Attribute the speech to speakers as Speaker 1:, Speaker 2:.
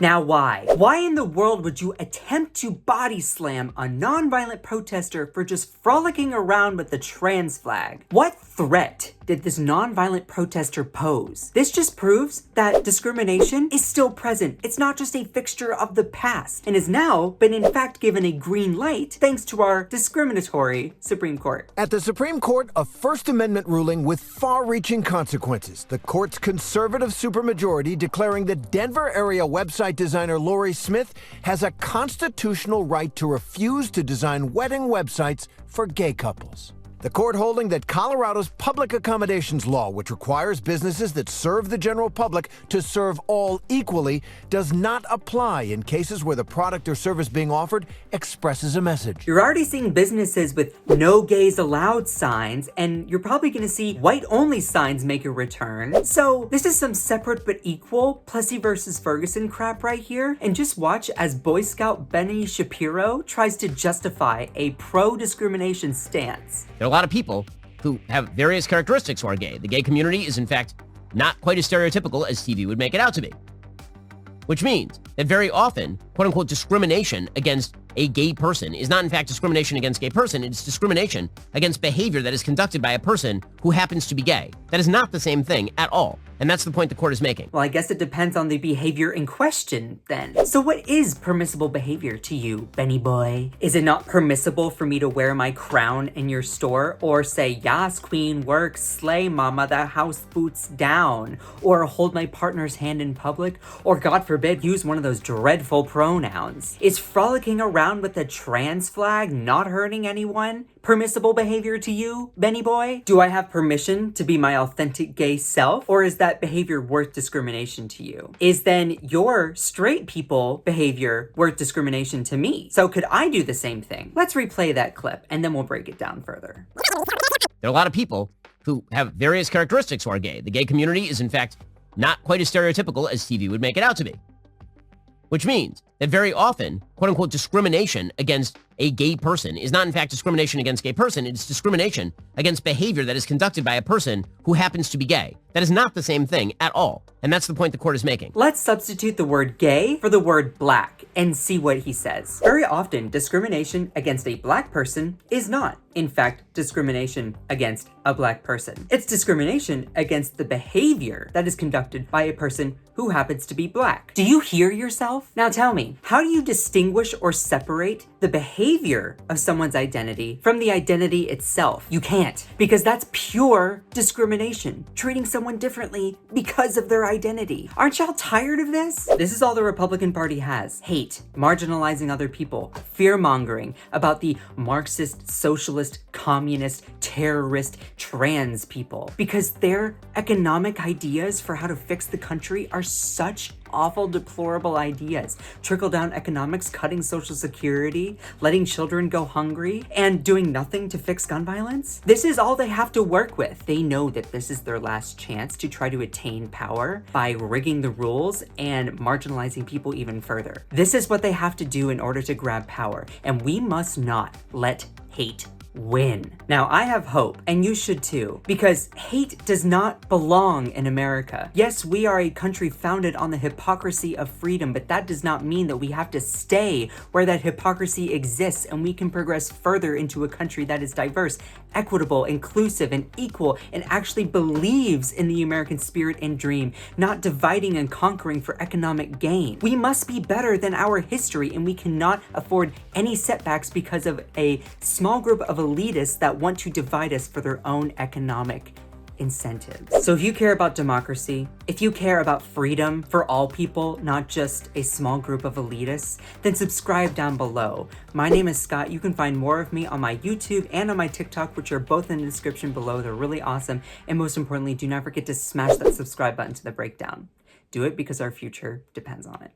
Speaker 1: Now why? Why in the world would you attempt to body slam a non-violent protester for just frolicking around with the trans flag? What threat did this non-violent protester pose? This just proves that discrimination is still present. It's not just a fixture of the past and has now been in fact given a green light thanks to our discriminatory Supreme Court.
Speaker 2: At the Supreme Court, a First Amendment ruling with far-reaching consequences. The court's conservative supermajority declaring that Denver area website designer Lori Smith has a constitutional right to refuse to design wedding websites for gay couples. The court holding that Colorado's public accommodations law, which requires businesses that serve the general public to serve all equally, does not apply in cases where the product or service being offered expresses a message.
Speaker 1: You're already seeing businesses with no gays allowed signs, and you're probably gonna see white only signs make a return. So this is some separate but equal Plessy versus Ferguson crap right here. And just watch as Boy Scout Benny Shapiro tries to justify a pro-discrimination stance.
Speaker 3: There are a lot of people who have various characteristics who are gay. The gay community is, in fact, not quite as stereotypical as TV would make it out to be. Which means that very often, quote-unquote, discrimination against a gay person is not, in fact, discrimination against a gay person. It's discrimination against behavior that is conducted by a person who happens to be gay. That is not the same thing at all. And that's the point the court is making.
Speaker 1: Well, I guess it depends on the behavior in question, then. So what is permissible behavior to you, Benny boy? Is it not permissible for me to wear my crown in your store? Or say, yas, queen, work, slay, mama, the house boots down? Or hold my partner's hand in public? Or, God forbid, use one of those dreadful pronouns? Is frolicking around with a trans flag not hurting anyone permissible behavior to you, Benny boy? Do I have permission to be my authentic gay self? Or is that behavior worth discrimination to you? Is then your straight people behavior worth discrimination to me? So could I do the same thing? Let's replay that clip and then we'll break it down further.
Speaker 3: There are a lot of people who have various characteristics who are gay. The gay community is, in fact, not quite as stereotypical as TV would make it out to be. Which means that very often, quote-unquote, discrimination against a gay person is not, in fact, discrimination against a gay person. It's discrimination against behavior that is conducted by a person who happens to be gay. That is not the same thing at all. And that's the point the court is making.
Speaker 1: Let's substitute the word gay for the word black and see what he says. Very often, discrimination against a black person is not, in fact, discrimination against a black person. It's discrimination against the behavior that is conducted by a person who happens to be black. Do you hear yourself? Now tell me, how do you distinguish or separate the behavior of someone's identity from the identity itself? You can't, because that's pure discrimination, treating someone differently because of their identity. Aren't y'all tired of this? This is all the Republican Party has. Hate, marginalizing other people, fear-mongering about the Marxist, socialist, communist, terrorist, trans people, because their economic ideas for how to fix the country are such awful, deplorable ideas. Trickle-down economics, cutting Social Security, letting children go hungry, and doing nothing to fix gun violence. This is all they have to work with. They know that this is their last chance to try to attain power by rigging the rules and marginalizing people even further. This is what they have to do in order to grab power, and we must not let hate win. Now, I have hope, and you should too, because hate does not belong in America. Yes, we are a country founded on the hypocrisy of freedom, but that does not mean that we have to stay where that hypocrisy exists, and we can progress further into a country that is diverse, equitable, inclusive, and equal, and actually believes in the American spirit and dream, not dividing and conquering for economic gain. We must be better than our history, and we cannot afford any setbacks because of a small group of elitists that want to divide us for their own economic incentives. So if you care about democracy, if you care about freedom for all people, not just a small group of elitists, then subscribe down below. My name is Scott. You can find more of me on my YouTube and on my TikTok, which are both in the description below. They're really awesome. And most importantly, do not forget to smash that subscribe button to the breakdown. Do it because our future depends on it.